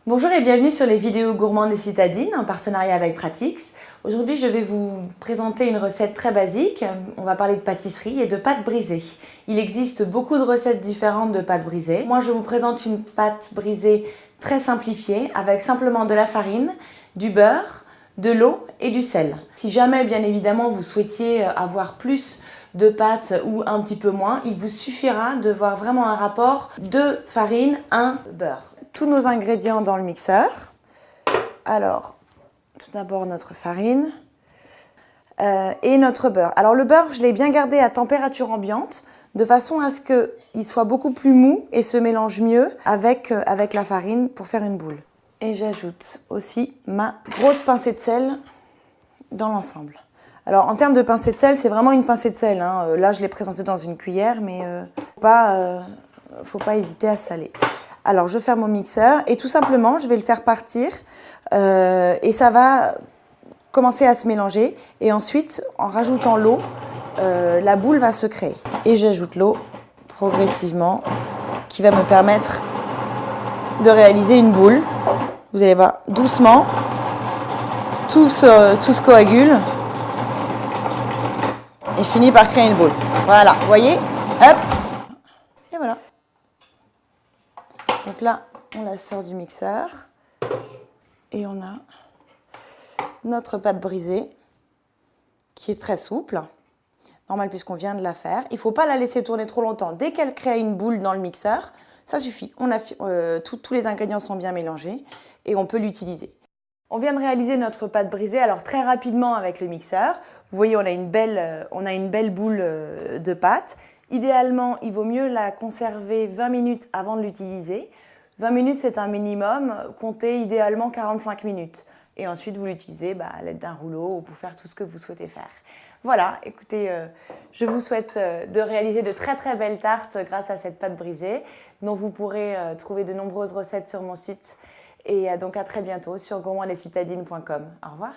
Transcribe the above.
Bonjour et bienvenue sur les vidéos gourmandes des citadines en partenariat avec Pratix. Aujourd'hui, je vais vous présenter une recette très basique. On va parler de pâtisserie et de pâtes brisées. Il existe beaucoup de recettes différentes de pâtes brisées. Moi, je vous présente une pâte brisée très simplifiée avec simplement de la farine, du beurre, de l'eau et du sel. Si jamais, bien évidemment, vous souhaitiez avoir plus de pâtes ou un petit peu moins, il vous suffira de voir vraiment un rapport 2 farine, 1 beurre. Tous nos ingrédients dans le mixeur. Alors, tout d'abord notre farine et notre beurre. Alors le beurre, je l'ai bien gardé à température ambiante de façon à ce qu'il soit beaucoup plus mou et se mélange mieux avec la farine pour faire une boule. Et j'ajoute aussi ma grosse pincée de sel dans l'ensemble. Alors en termes de pincée de sel, c'est vraiment une pincée de sel, hein. Là, je l'ai présenté dans une cuillère, mais faut pas hésiter à saler. Alors, je ferme mon mixeur et tout simplement, je vais le faire partir et ça va commencer à se mélanger. Et ensuite, en rajoutant l'eau, la boule va se créer. Et j'ajoute l'eau progressivement qui va me permettre de réaliser une boule. Vous allez voir, doucement, tout se coagule et finit par créer une boule. Voilà, vous voyez, hop, et voilà. Donc là, on la sort du mixeur et on a notre pâte brisée qui est très souple, normal puisqu'on vient de la faire. Il ne faut pas la laisser tourner trop longtemps. Dès qu'elle crée une boule dans le mixeur, ça suffit. Tous les ingrédients sont bien mélangés et on peut l'utiliser. On vient de réaliser notre pâte brisée, alors très rapidement avec le mixeur. Vous voyez, on a une belle boule de pâte. Idéalement, il vaut mieux la conserver 20 minutes avant de l'utiliser. 20 minutes, c'est un minimum. Comptez idéalement 45 minutes. Et ensuite, vous l'utilisez à l'aide d'un rouleau ou pour faire tout ce que vous souhaitez faire. Voilà, écoutez, je vous souhaite de réaliser de très très belles tartes grâce à cette pâte brisée, dont vous pourrez trouver de nombreuses recettes sur mon site. Et donc à très bientôt sur gourmandescitadines.com. Au revoir.